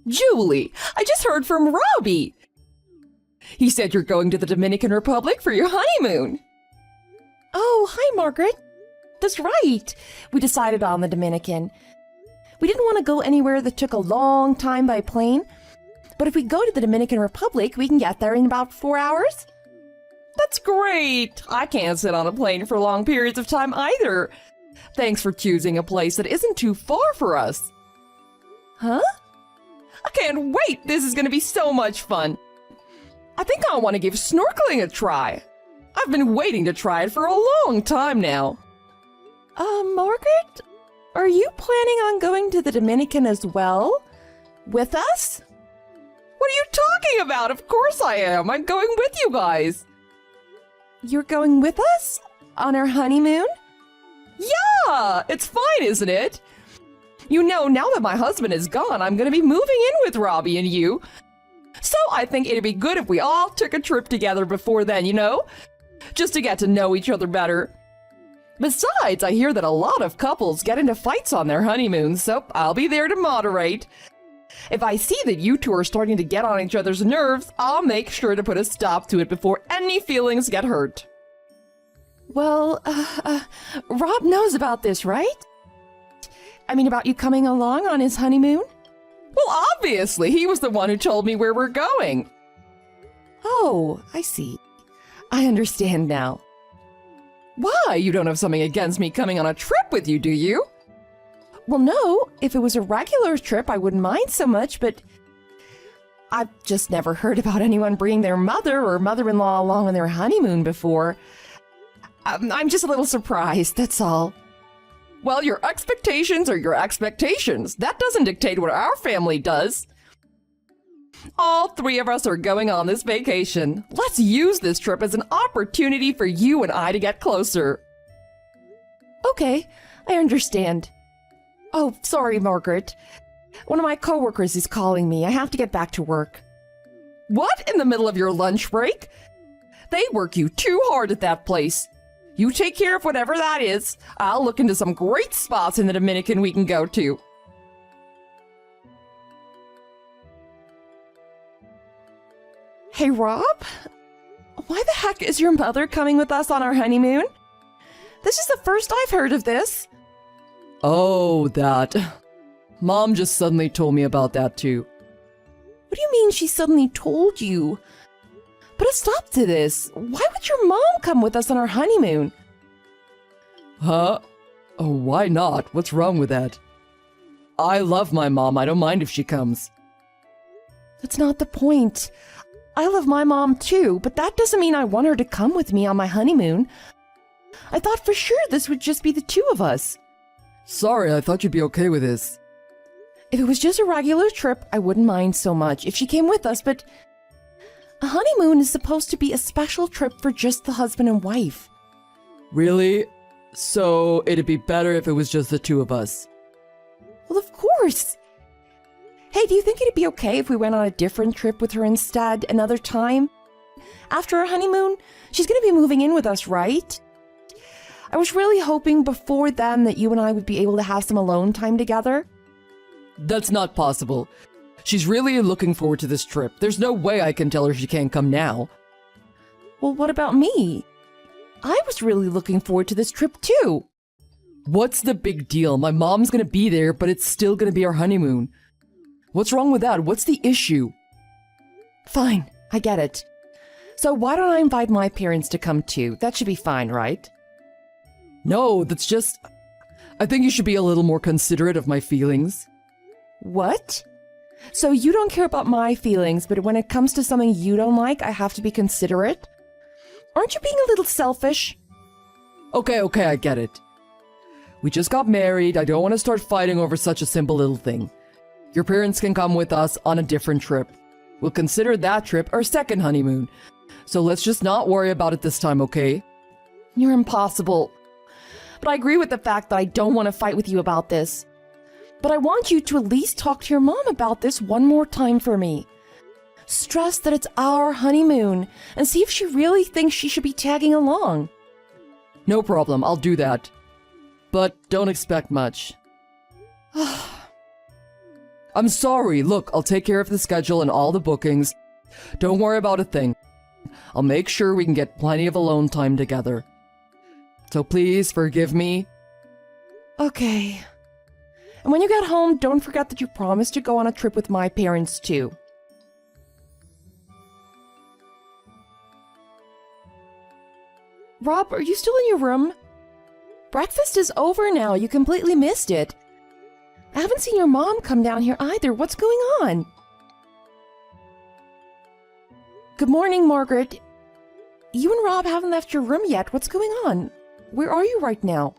Julie, I just heard from Robbie. He said you're going to the Dominican Republic for your honeymoon. Oh, hi, Margaret. That's right. We decided on the Dominican. We didn't want to go anywhere that took a long time by plane, but if we go to the Dominican Republic, we can get there in about 4 hours. That's great. I can't sit on a plane for long periods of time either. Thanks for choosing a place that isn't too far for us. Huh? I can't wait. This is going to be so much fun. I think I want to give snorkeling a try. I've been waiting to try it for a long time now. Margaret? Are you planning on going to the Dominican as well? With us? What are you talking about? Of course I am. I'm going with you guys. You're going with us? On our honeymoon? Yeah! It's fine, isn't it? You know, now that my husband is gone, I'm going to be moving in with Robbie and you. So I think it'd be good if we all took a trip together before then, you know? Just to get to know each other better. Besides, I hear that a lot of couples get into fights on their honeymoon, so I'll be there to moderate. If I see that you two are starting to get on each other's nerves, I'll make sure to put a stop to it before any feelings get hurt. Well, Rob knows about this, right? I mean, about you coming along on his honeymoon? Well, obviously, he was the one who told me where we're going. Oh, I see. I understand now. Why? You don't have something against me coming on a trip with you, do you? Well, no. If it was a regular trip, I wouldn't mind so much, but I've just never heard about anyone bringing their mother or mother-in-law along on their honeymoon before. I'm just a little surprised, that's all. Well, your expectations are your expectations. That doesn't dictate what our family does. All three of us are going on this vacation. Let's use this trip as an opportunity for you and I to get closer. Okay, I understand. Oh, sorry, Margaret. One of my coworkers is calling me. I have to get back to work. What? In the middle of your lunch break? They work you too hard at that place. You take care of whatever that is. I'll look into some great spots in the Dominican we can go to. Hey, Rob? Why the heck is your mother coming with us on our honeymoon? This is the first I've heard of this. Oh, that. Mom just suddenly told me about that too. What do you mean she suddenly told you? Put a stop to this. Why would your mom come with us on our honeymoon? Huh? Oh, why not? What's wrong with that? I love my mom. I don't mind if she comes. That's not the point. I love my mom too, but that doesn't mean I want her to come with me on my honeymoon. I thought for sure this would just be the two of us. Sorry, I thought you'd be okay with this. If it was just a regular trip, I wouldn't mind so much if she came with us, but a honeymoon is supposed to be a special trip for just the husband and wife. Really? So it'd be better if it was just the two of us? Well, of course. Hey, do you think it'd be okay if we went on a different trip with her instead another time? After our honeymoon, she's going to be moving in with us, right? I was really hoping before then that you and I would be able to have some alone time together. That's not possible. She's really looking forward to this trip. There's no way I can tell her she can't come now. Well, what about me? I was really looking forward to this trip too. What's the big deal? My mom's going to be there, but it's still going to be our honeymoon. What's wrong with that? What's the issue? Fine, I get it. So why don't I invite my parents to come too? That should be fine, right? No, that's just... I think you should be a little more considerate of my feelings. What? So you don't care about my feelings, but when it comes to something you don't like, I have to be considerate? Aren't you being a little selfish? Okay, I get it. We just got married. I don't want to start fighting over such a simple little thing. Your parents can come with us on a different trip. We'll consider that trip our second honeymoon. So let's just not worry about it this time, okay? You're impossible. But I agree with the fact that I don't want to fight with you about this. But I want you to at least talk to your mom about this one more time for me. Stress that it's our honeymoon and see if she really thinks she should be tagging along. No problem, I'll do that. But don't expect much. I'm sorry. Look, I'll take care of the schedule and all the bookings. Don't worry about a thing. I'll make sure we can get plenty of alone time together. So please forgive me. Okay. And when you get home, don't forget that you promised to go on a trip with my parents too. Rob, are you still in your room? Breakfast is over now. You completely missed it. I haven't seen your mom come down here either. What's going on? Good morning, Margaret. You and Rob haven't left your room yet. What's going on? Where are you right now?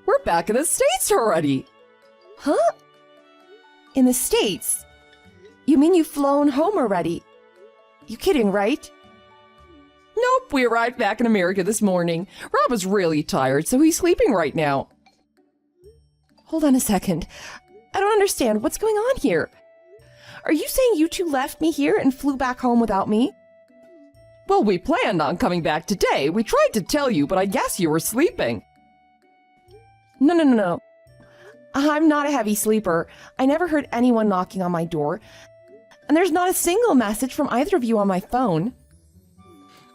We're back in the States already. Huh? In the States? You mean you've flown home already? You kidding, right? Nope, we arrived back in America this morning. Rob is really tired, so he's sleeping right now. Hold on a second. I don't understand. What's going on here? Are you saying you two left me here and flew back home without me? Well, we planned on coming back today. We tried to tell you, but I guess you were sleeping. No. I'm not a heavy sleeper. I never heard anyone knocking on my door. And there's not a single message from either of you on my phone.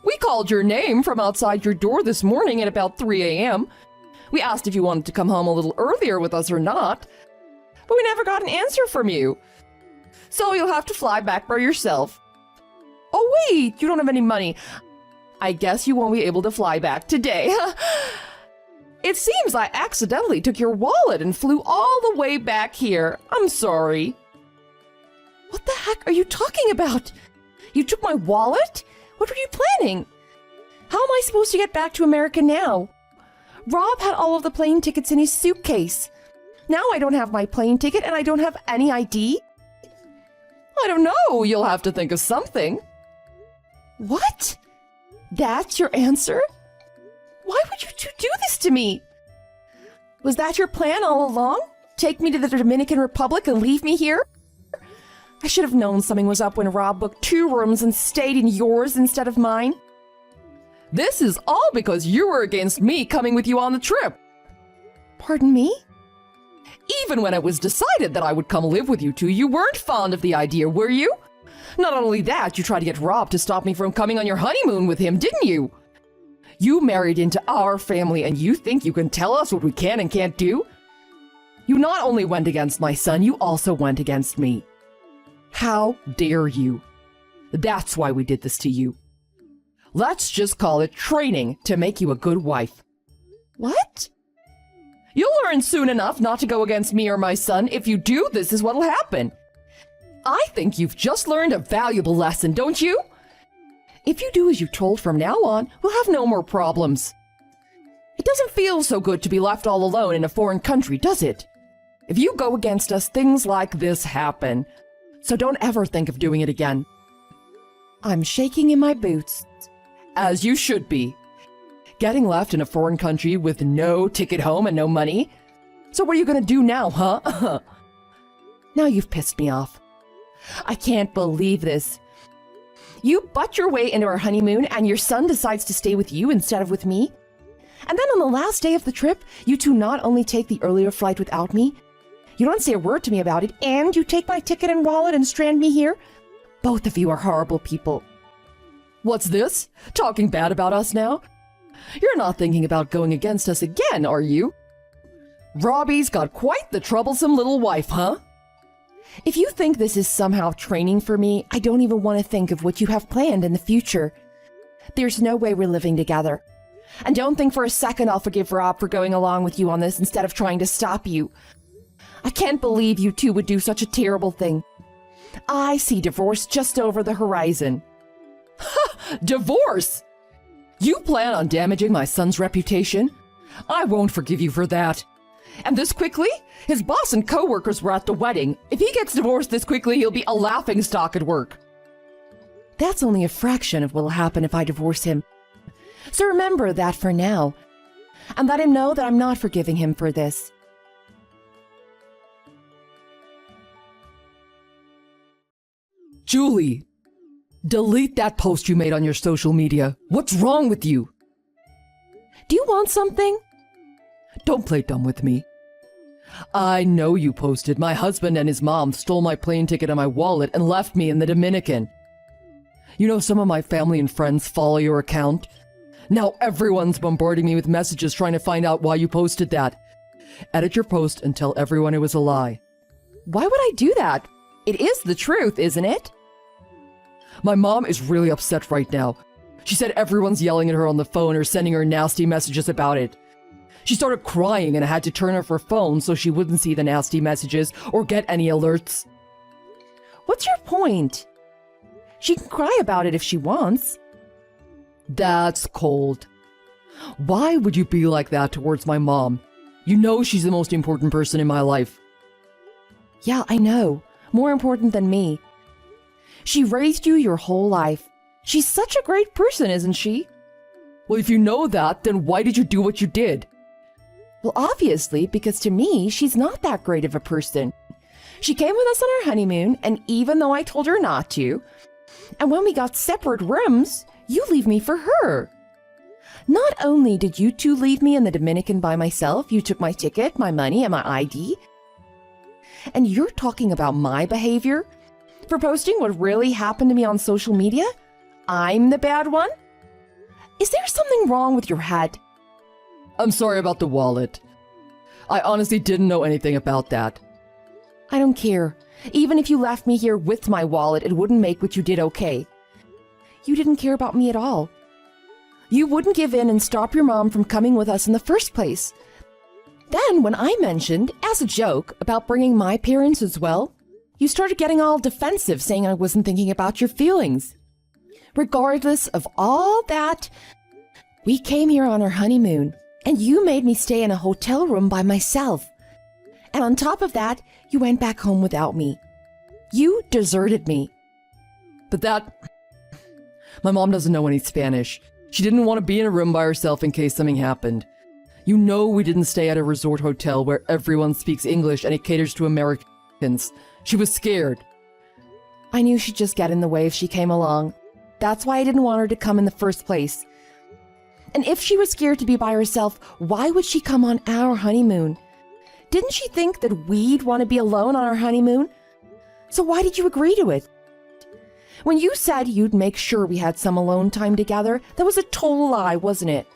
We called your name from outside your door this morning at about 3 a.m. We asked if you wanted to come home a little earlier with us or not. But we never got an answer from you. So you'll have to fly back by yourself. Oh wait, you don't have any money. I guess you won't be able to fly back today. It seems I accidentally took your wallet and flew all the way back here. I'm sorry. What the heck are you talking about? You took my wallet? What were you planning? How am I supposed to get back to America now? Rob had all of the plane tickets in his suitcase. Now I don't have my plane ticket and I don't have any ID. I don't know. You'll have to think of something. What? That's your answer? Why would you two do this to me? Was that your plan all along? Take me to the Dominican Republic and leave me here? I should have known something was up when Rob booked 2 rooms and stayed in yours instead of mine. This is all because you were against me coming with you on the trip. Pardon me? Even when it was decided that I would come live with you two, you weren't fond of the idea, were you? Not only that, you tried to get Rob to stop me from coming on your honeymoon with him, didn't you? You married into our family and you think you can tell us what we can and can't do? You not only went against my son, you also went against me. How dare you? That's why we did this to you. Let's just call it training to make you a good wife. What? You'll learn soon enough not to go against me or my son. If you do, this is what'll happen. I think you've just learned a valuable lesson, don't you? If you do as you're told from now on, we'll have no more problems. It doesn't feel so good to be left all alone in a foreign country, does it? If you go against us, things like this happen. So don't ever think of doing it again. I'm shaking in my boots. As you should be. Getting left in a foreign country with no ticket home and no money? So what are you gonna do now, huh? Now you've pissed me off. I can't believe this. You butt your way into our honeymoon and your son decides to stay with you instead of with me? And then on the last day of the trip, you two not only take the earlier flight without me, you don't say a word to me about it, and you take my ticket and wallet and strand me here? Both of you are horrible people. What's this? Talking bad about us now? You're not thinking about going against us again, are you? Robbie's got quite the troublesome little wife, huh? If you think this is somehow training for me, I don't even want to think of what you have planned in the future. There's no way we're living together. And don't think for a second I'll forgive Rob for going along with you on this instead of trying to stop you. I can't believe you two would do such a terrible thing. I see divorce just over the horizon. Ha! Divorce? You plan on damaging my son's reputation? I won't forgive you for that. And this quickly? His boss and co-workers were at the wedding. If he gets divorced this quickly, he'll be a laughingstock at work. That's only a fraction of what'll happen if I divorce him. So remember that for now. And let him know that I'm not forgiving him for this. Julie, delete that post you made on your social media. What's wrong with you? Do you want something? Don't play dumb with me. I know you posted. My husband and his mom stole my plane ticket and my wallet and left me in the Dominican. You know, some of my family and friends follow your account. Now everyone's bombarding me with messages trying to find out why you posted that. Edit your post and tell everyone it was a lie. Why would I do that? It is the truth, isn't it? My mom is really upset right now. She said everyone's yelling at her on the phone or sending her nasty messages about it. She started crying and I had to turn off her phone so she wouldn't see the nasty messages or get any alerts. What's your point? She can cry about it if she wants. That's cold. Why would you be like that towards my mom? You know she's the most important person in my life. Yeah, I know. More important than me. She raised you your whole life. She's such a great person, isn't she? Well, if you know that, then why did you do what you did? Well, obviously, because to me, she's not that great of a person. She came with us on our honeymoon, and even though I told her not to, and when we got separate rooms, you leave me for her. Not only did you two leave me in the Dominican by myself, you took my ticket, my money, and my ID. And you're talking about my behavior? For posting what really happened to me on social media? I'm the bad one? Is there something wrong with your head? I'm sorry about the wallet. I honestly didn't know anything about that. I don't care. Even if you left me here with my wallet, it wouldn't make what you did okay. You didn't care about me at all. You wouldn't give in and stop your mom from coming with us in the first place. Then, when I mentioned, as a joke, about bringing my parents as well, you started getting all defensive, saying I wasn't thinking about your feelings. Regardless of all that, we came here on our honeymoon, and you made me stay in a hotel room by myself. And on top of that, you went back home without me. You deserted me. But my mom doesn't know any Spanish. She didn't want to be in a room by herself in case something happened. You know we didn't stay at a resort hotel where everyone speaks English and it caters to Americans. She was scared. I knew she'd just get in the way if she came along. That's why I didn't want her to come in the first place. And if she was scared to be by herself, why would she come on our honeymoon? Didn't she think that we'd want to be alone on our honeymoon? So why did you agree to it? When you said you'd make sure we had some alone time together, that was a total lie, wasn't it?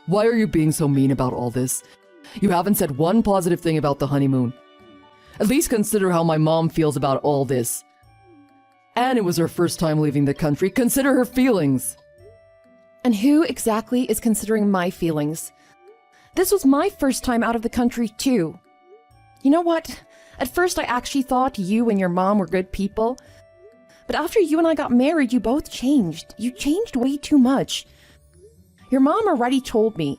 Why are you being so mean about all this? You haven't said one positive thing about the honeymoon. At least consider how my mom feels about all this. And it was her first time leaving the country. Consider her feelings. And who exactly is considering my feelings? This was my first time out of the country, too. You know what? At first, I actually thought you and your mom were good people. But after you and I got married, you both changed. You changed way too much. Your mom already told me.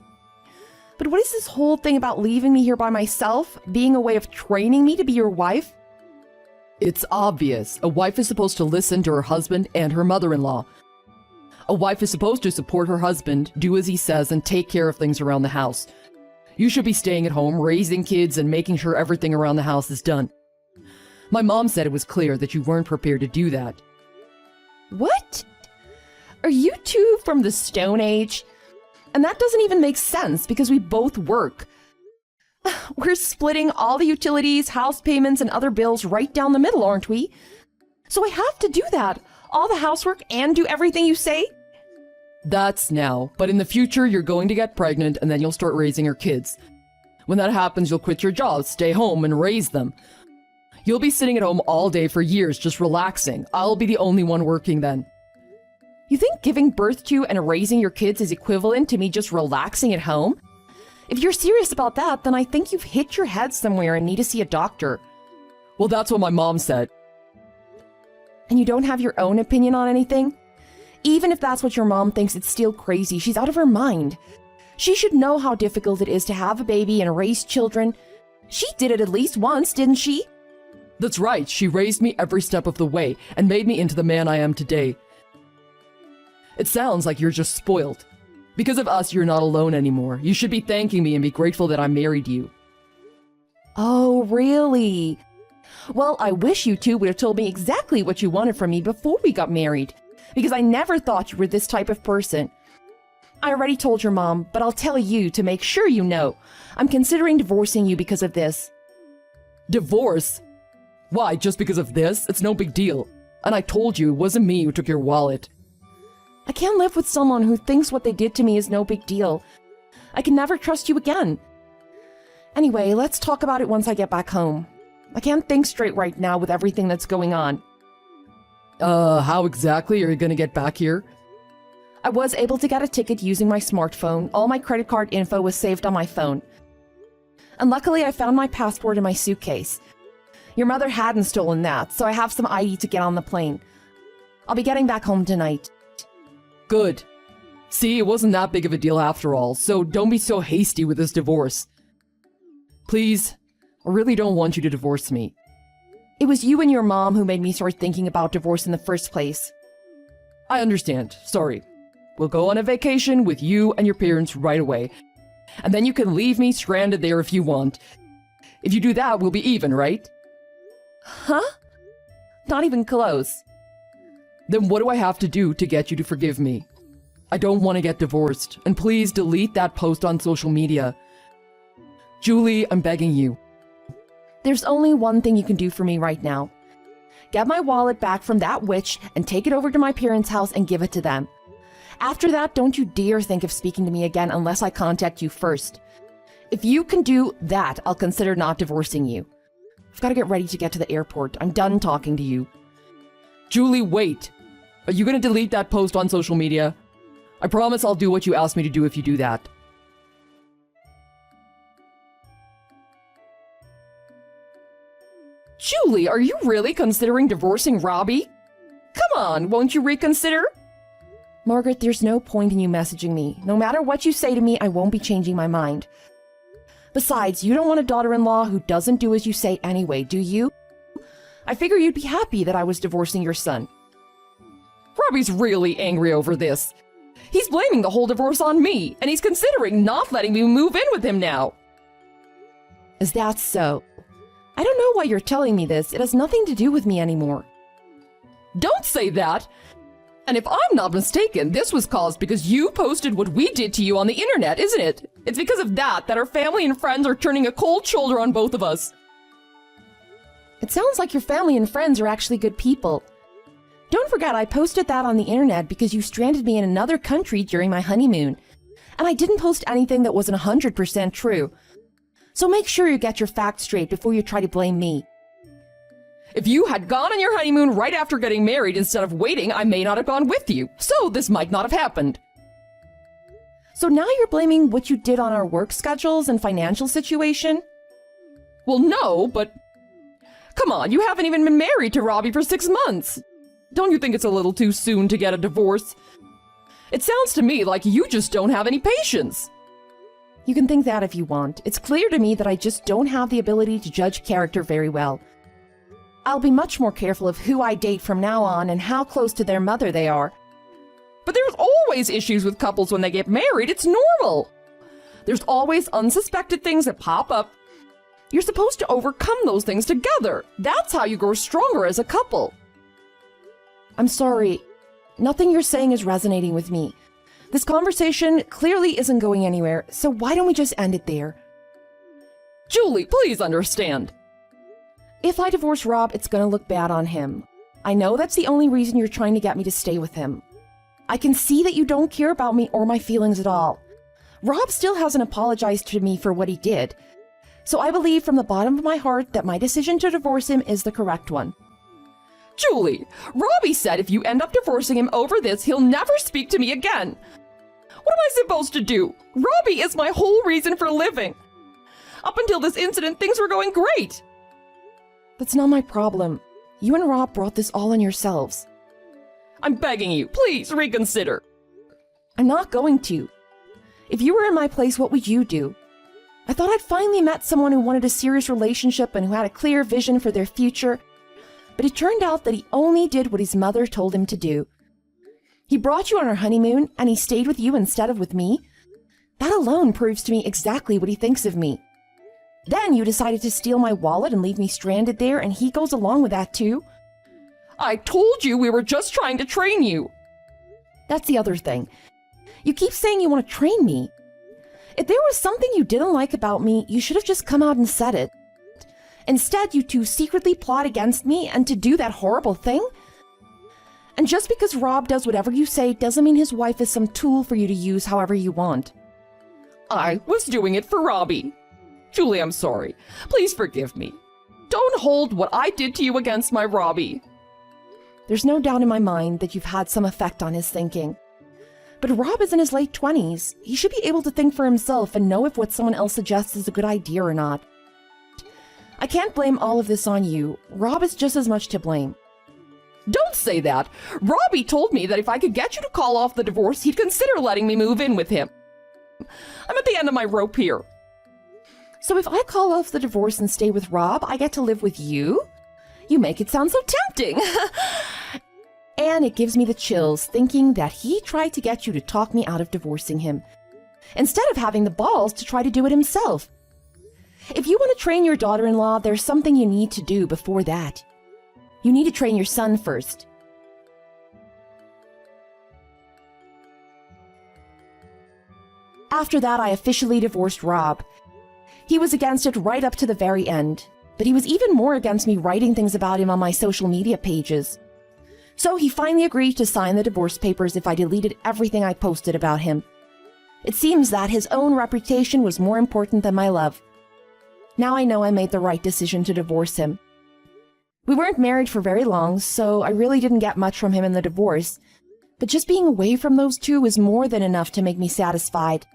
But what is this whole thing about leaving me here by myself being a way of training me to be your wife? It's obvious. A wife is supposed to listen to her husband and her mother-in-law. A wife is supposed to support her husband, do as he says, and take care of things around the house. You should be staying at home, raising kids, and making sure everything around the house is done. My mom said it was clear that you weren't prepared to do that. What? Are you two from the Stone Age? And that doesn't even make sense because we both work. We're splitting all the utilities, house payments, and other bills right down the middle, aren't we? So I have to do that. All the housework and do everything you say? That's now, but in the future you're going to get pregnant and then you'll start raising your kids. When that happens, you'll quit your job, stay home, and raise them. You'll be sitting at home all day for years just relaxing. I'll be the only one working then. You think giving birth to and raising your kids is equivalent to me just relaxing at home? If you're serious about that, then I think you've hit your head somewhere and need to see a doctor. Well, that's what my mom said. And you don't have your own opinion on anything? Even if that's what your mom thinks, it's still crazy. She's out of her mind. She should know how difficult it is to have a baby and raise children. She did it at least once, didn't she? That's right. She raised me every step of the way and made me into the man I am today. It sounds like you're just spoiled. Because of us, you're not alone anymore. You should be thanking me and be grateful that I married you. Oh, really? Well, I wish you two would have told me exactly what you wanted from me before we got married, because I never thought you were this type of person. I already told your mom, but I'll tell you to make sure you know. I'm considering divorcing you because of this. Divorce? Why, just because of this? It's no big deal. And I told you it wasn't me who took your wallet. I can't live with someone who thinks what they did to me is no big deal. I can never trust you again. Anyway, let's talk about it once I get back home. I can't think straight right now with everything that's going on. How exactly are you gonna get back here? I was able to get a ticket using my smartphone. All my credit card info was saved on my phone. And luckily, I found my passport in my suitcase. Your mother hadn't stolen that, so I have some ID to get on the plane. I'll be getting back home tonight. Good. See, it wasn't that big of a deal after all, so don't be so hasty with this divorce. Please, I really don't want you to divorce me. It was you and your mom who made me start thinking about divorce in the first place. I understand. Sorry. We'll go on a vacation with you and your parents right away. And then you can leave me stranded there if you want. If you do that, we'll be even, right? Huh? Not even close. Then what do I have to do to get you to forgive me? I don't want to get divorced, and please delete that post on social media. Julie, I'm begging you. There's only one thing you can do for me right now. Get my wallet back from that witch and take it over to my parents' house and give it to them. After that, don't you dare think of speaking to me again unless I contact you first. If you can do that, I'll consider not divorcing you. I've got to get ready to get to the airport. I'm done talking to you. Julie, wait. Are you going to delete that post on social media? I promise I'll do what you asked me to do if you do that. Julie, are you really considering divorcing Robbie? Come on, won't you reconsider? Margaret, there's no point in you messaging me. No matter what you say to me, I won't be changing my mind. Besides, you don't want a daughter-in-law who doesn't do as you say anyway, do you? I figure you'd be happy that I was divorcing your son. Robbie's really angry over this. He's blaming the whole divorce on me, and he's considering not letting me move in with him now. Is that so? I don't know why you're telling me this. It has nothing to do with me anymore. Don't say that! And if I'm not mistaken, this was caused because you posted what we did to you on the internet, isn't it? It's because of that our family and friends are turning a cold shoulder on both of us. It sounds like your family and friends are actually good people. Don't forget, I posted that on the internet because you stranded me in another country during my honeymoon. And I didn't post anything that wasn't 100% true. So make sure you get your facts straight before you try to blame me. If you had gone on your honeymoon right after getting married instead of waiting, I may not have gone with you. So this might not have happened. So now you're blaming what you did on our work schedules and financial situation? Well, no, but... Come on, you haven't even been married to Robbie for 6 months. Don't you think it's a little too soon to get a divorce? It sounds to me like you just don't have any patience. You can think that if you want. It's clear to me that I just don't have the ability to judge character very well. I'll be much more careful of who I date from now on and how close to their mother they are. But there's always issues with couples when they get married. It's normal. There's always unsuspected things that pop up. You're supposed to overcome those things together. That's how you grow stronger as a couple. I'm sorry. Nothing you're saying is resonating with me. This conversation clearly isn't going anywhere, so why don't we just end it there? Julie, please understand. If I divorce Rob, it's gonna look bad on him. I know that's the only reason you're trying to get me to stay with him. I can see that you don't care about me or my feelings at all. Rob still hasn't apologized to me for what he did. So I believe from the bottom of my heart that my decision to divorce him is the correct one. Julie, Robbie said if you end up divorcing him over this, he'll never speak to me again. What am I supposed to do? Robbie is my whole reason for living. Up until this incident, things were going great. That's not my problem. You and Rob brought this all on yourselves. I'm begging you, please reconsider. I'm not going to. If you were in my place, what would you do? I thought I'd finally met someone who wanted a serious relationship and who had a clear vision for their future, but it turned out that he only did what his mother told him to do. He brought you on our honeymoon, and he stayed with you instead of with me. That alone proves to me exactly what he thinks of me. Then you decided to steal my wallet and leave me stranded there, and he goes along with that too. I told you we were just trying to train you. That's the other thing. You keep saying you want to train me. If there was something you didn't like about me, you should have just come out and said it. Instead, you two secretly plot against me and to do that horrible thing? And just because Rob does whatever you say doesn't mean his wife is some tool for you to use however you want. I was doing it for Robbie. Julie, I'm sorry. Please forgive me. Don't hold what I did to you against my Robbie. There's no doubt in my mind that you've had some effect on his thinking. But Rob is in his late 20s. He should be able to think for himself and know if what someone else suggests is a good idea or not. I can't blame all of this on you. Rob is just as much to blame. Don't say that. Robbie told me that if I could get you to call off the divorce, he'd consider letting me move in with him. I'm at the end of my rope here. So if I call off the divorce and stay with Rob, I get to live with you? You make it sound so tempting. And it gives me the chills thinking that he tried to get you to talk me out of divorcing him, instead of having the balls to try to do it himself. If you want to train your daughter-in-law, there's something you need to do before that. You need to train your son first. After that, I officially divorced Rob. He was against it right up to the very end, but he was even more against me writing things about him on my social media pages. So he finally agreed to sign the divorce papers if I deleted everything I posted about him. It seems that his own reputation was more important than my love. Now I know I made the right decision to divorce him. We weren't married for very long, so I really didn't get much from him in the divorce, but just being away from those two was more than enough to make me satisfied.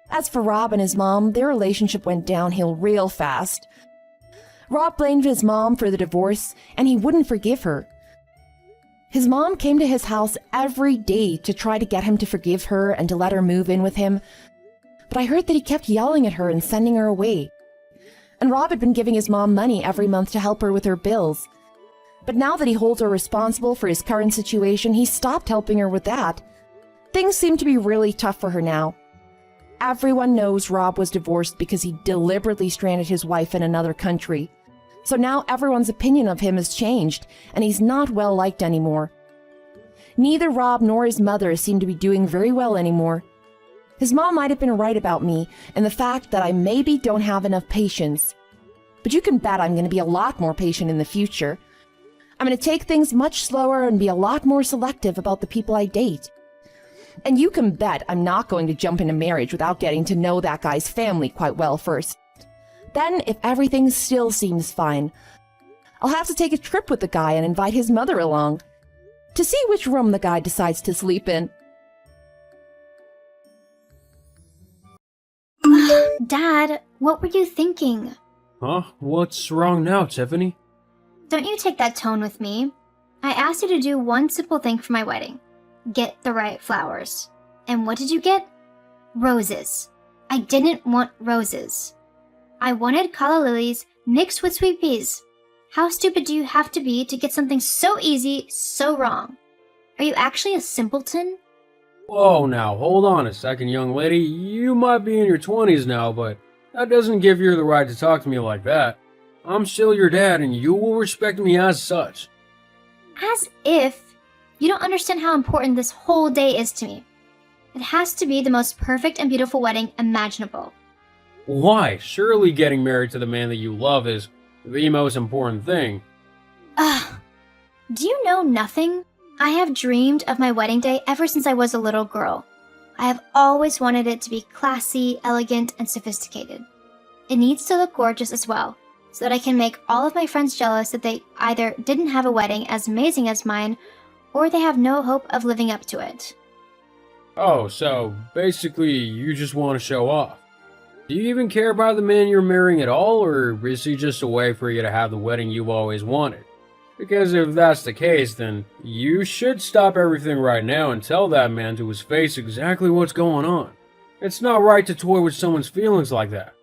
As for Rob and his mom, their relationship went downhill real fast. Rob blamed his mom for the divorce, and he wouldn't forgive her. His mom came to his house every day to try to get him to forgive her and to let her move in with him, but I heard that he kept yelling at her and sending her away. And Rob had been giving his mom money every month to help her with her bills. But now that he holds her responsible for his current situation, he stopped helping her with that. Things seem to be really tough for her now. Everyone knows Rob was divorced because he deliberately stranded his wife in another country. So now everyone's opinion of him has changed, and he's not well liked anymore. Neither Rob nor his mother seem to be doing very well anymore. His mom might have been right about me and the fact that I maybe don't have enough patience. But you can bet I'm going to be a lot more patient in the future. I'm going to take things much slower and be a lot more selective about the people I date. And you can bet I'm not going to jump into marriage without getting to know that guy's family quite well first. Then, if everything still seems fine, I'll have to take a trip with the guy and invite his mother along to see which room the guy decides to sleep in. Dad, what were you thinking? Huh? What's wrong now, Tiffany? Don't you take that tone with me. I asked you to do one simple thing for my wedding. Get the right flowers. And what did you get? Roses. I didn't want roses. I wanted calla lilies mixed with sweet peas. How stupid do you have to be to get something so easy, so wrong? Are you actually a simpleton? Whoa, now, hold on a second, young lady. You might be in your 20s now, but that doesn't give you the right to talk to me like that. I'm still your dad, and you will respect me as such. As if you don't understand how important this whole day is to me. It has to be the most perfect and beautiful wedding imaginable. Why? Surely getting married to the man that you love is the most important thing. Ugh. Do you know nothing? I have dreamed of my wedding day ever since I was a little girl. I have always wanted it to be classy, elegant, and sophisticated. It needs to look gorgeous as well, so that I can make all of my friends jealous that they either didn't have a wedding as amazing as mine, or they have no hope of living up to it. Oh, so basically you just want to show off. Do you even care about the man you're marrying at all, or is he just a way for you to have the wedding you've always wanted? Because if that's the case, then you should stop everything right now and tell that man to his face exactly what's going on. It's not right to toy with someone's feelings like that.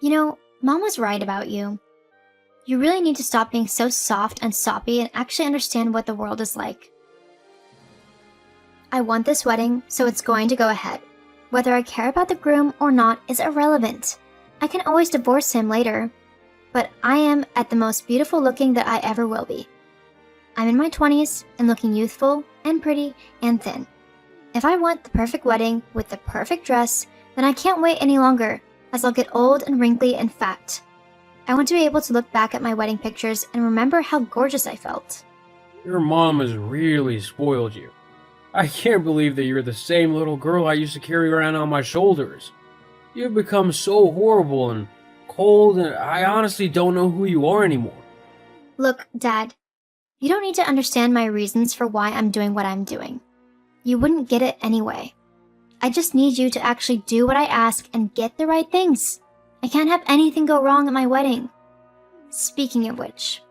You know, Mom was right about you. You really need to stop being so soft and soppy and actually understand what the world is like. I want this wedding, so it's going to go ahead. Whether I care about the groom or not is irrelevant. I can always divorce him later. But I am at the most beautiful looking that I ever will be. I'm in my 20s and looking youthful and pretty and thin. If I want the perfect wedding with the perfect dress, then I can't wait any longer, as I'll get old and wrinkly and fat. I want to be able to look back at my wedding pictures and remember how gorgeous I felt. Your mom has really spoiled you. I can't believe that you're the same little girl I used to carry around on my shoulders. You've become so horrible and cold, and I honestly don't know who you are anymore. Look, Dad, you don't need to understand my reasons for why I'm doing what I'm doing. You wouldn't get it anyway. I just need you to actually do what I ask and get the right things. I can't have anything go wrong at my wedding. Speaking of which,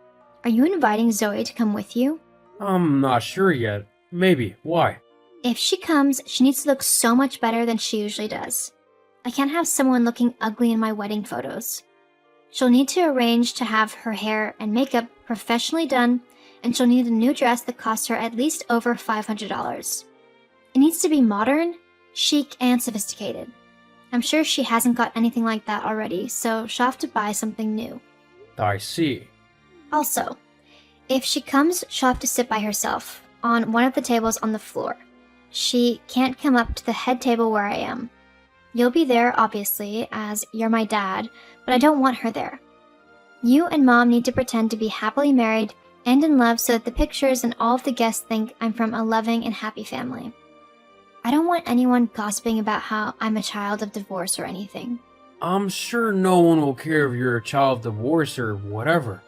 are you inviting Zoe to come with you? I'm not sure yet. Maybe. Why? If she comes, she needs to look so much better than she usually does. I can't have someone looking ugly in my wedding photos. She'll need to arrange to have her hair and makeup professionally done, and she'll need a new dress that costs her at least over $500. It needs to be modern, chic, and sophisticated. I'm sure she hasn't got anything like that already, so she'll have to buy something new. I see. Also, if she comes, she'll have to sit by herself, on one of the tables on the floor. She can't come up to the head table where I am. You'll be there, obviously, as you're my dad, but I don't want her there. You and Mom need to pretend to be happily married and in love so that the pictures and all of the guests think I'm from a loving and happy family. I don't want anyone gossiping about how I'm a child of divorce or anything. I'm sure no one will care if you're a child of divorce or whatever.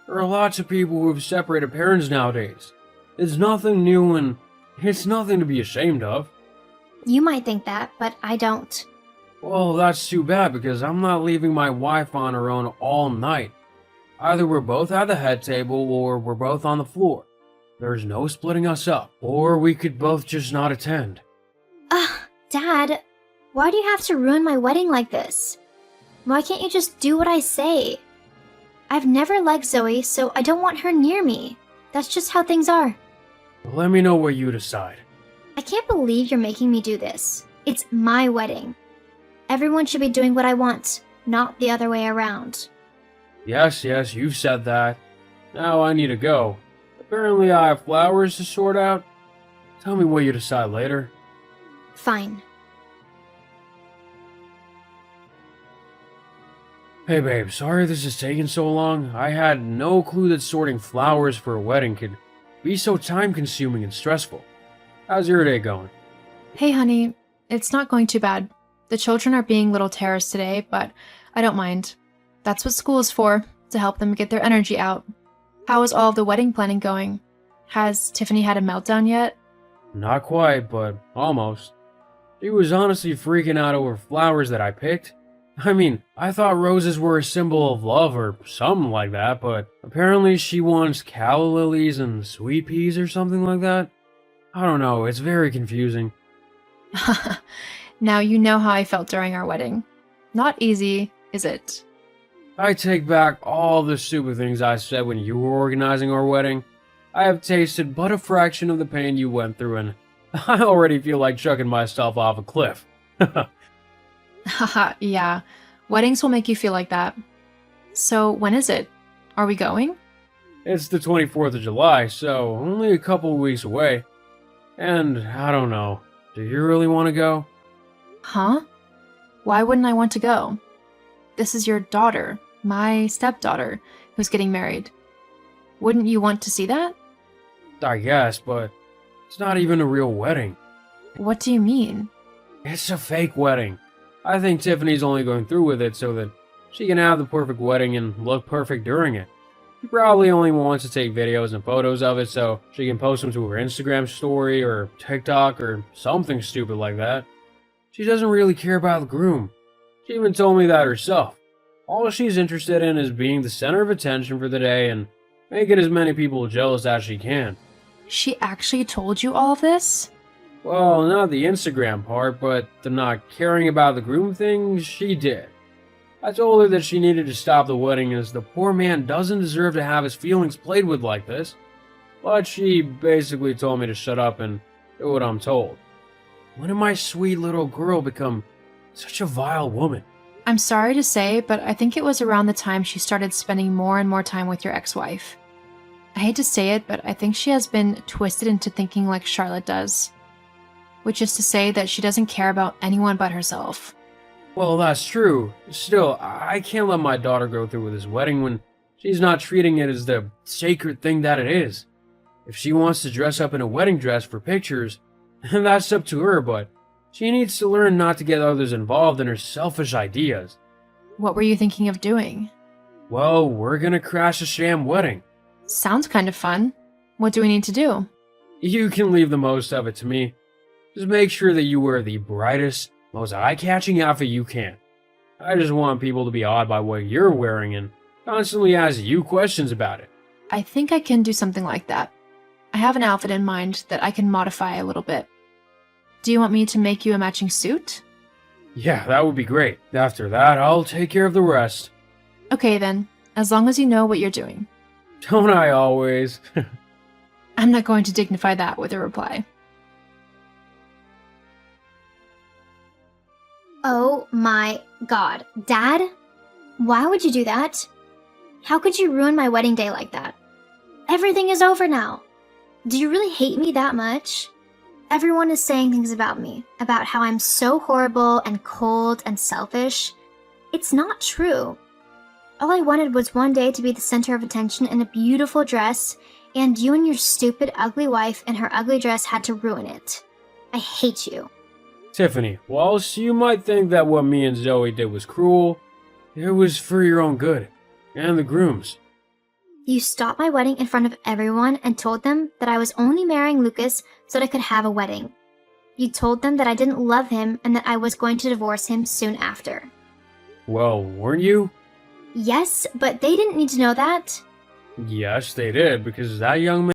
There are lots of people who have separated parents nowadays. It's nothing new and it's nothing to be ashamed of. You might think that, but I don't. Well, that's too bad because I'm not leaving my wife on her own all night. Either we're both at the head table or we're both on the floor. There's no splitting us up, or we could both just not attend. Ugh, Dad, why do you have to ruin my wedding like this? Why can't you just do what I say? I've never liked Zoe, so I don't want her near me. That's just how things are. Let me know what you decide. I can't believe you're making me do this. It's my wedding. Everyone should be doing what I want, not the other way around. Yes, you've said that. Now I need to go. Apparently I have flowers to sort out. Tell me what you decide later. Fine. Hey babe, sorry this is taking so long. I had no clue that sorting flowers for a wedding could be so time-consuming and stressful. How's your day going? Hey honey, it's not going too bad. The children are being little terrors today, but I don't mind. That's what school is for, to help them get their energy out. How is all of the wedding planning going? Has Tiffany had a meltdown yet? Not quite, but almost. She was honestly freaking out over flowers that I picked. I mean, I thought roses were a symbol of love or something like that, but apparently she wants calla lilies and sweet peas or something like that. I don't know, it's very confusing. Now you know how I felt during our wedding. Not easy, is it? I take back all the stupid things I said when you were organizing our wedding. I have tasted but a fraction of the pain you went through, and I already feel like chucking myself off a cliff. Haha, yeah. Weddings will make you feel like that. So, when is it? Are we going? It's the 24th of July, so only a couple of weeks away. And I don't know, do you really want to go? Huh? Why wouldn't I want to go? This is your daughter, my stepdaughter, who's getting married. Wouldn't you want to see that? I guess, but it's not even a real wedding. What do you mean? It's a fake wedding. I think Tiffany's only going through with it so that she can have the perfect wedding and look perfect during it. She probably only wants to take videos and photos of it so she can post them to her Instagram story or TikTok or something stupid like that. She doesn't really care about the groom. She even told me that herself. All she's interested in is being the center of attention for the day and making as many people jealous as she can. She actually told you all of this? Well, not the Instagram part, but the not caring about the groom thing, she did. I told her that she needed to stop the wedding as the poor man doesn't deserve to have his feelings played with like this. But she basically told me to shut up and do what I'm told. When did my sweet little girl become such a vile woman? I'm sorry to say, but I think it was around the time she started spending more and more time with your ex-wife. I hate to say it, but I think she has been twisted into thinking like Charlotte does. which is to say that she doesn't care about anyone but herself. Well, that's true. Still, I can't let my daughter go through with this wedding when she's not treating it as the sacred thing that it is. If she wants to dress up in a wedding dress for pictures, that's up to her, but she needs to learn not to get others involved in her selfish ideas. What were you thinking of doing? Well, we're gonna crash a sham wedding. Sounds kind of fun. What do we need to do? You can leave the most of it to me. Just make sure that you wear the brightest, most eye-catching outfit you can. I just want people to be awed by what you're wearing and constantly ask you questions about it. I think I can do something like that. I have an outfit in mind that I can modify a little bit. Do you want me to make you a matching suit? Yeah, that would be great. After that, I'll take care of the rest. Okay then, as long as you know what you're doing. Don't I always? I'm not going to dignify that with a reply. Oh my god. Dad? Why would you do that? How could you ruin my wedding day like that? Everything is over now. Do you really hate me that much? Everyone is saying things about me, about how I'm so horrible and cold and selfish. It's not true. All I wanted was one day to be the center of attention in a beautiful dress, and you and your stupid, ugly wife in her ugly dress had to ruin it. I hate you. Tiffany, whilst you might think that what me and Zoe did was cruel, it was for your own good, and the groom's. You stopped my wedding in front of everyone and told them that I was only marrying Lucas so that I could have a wedding. You told them that I didn't love him and that I was going to divorce him soon after. Well, weren't you? Yes, but they didn't need to know that. Yes, they did, because that young man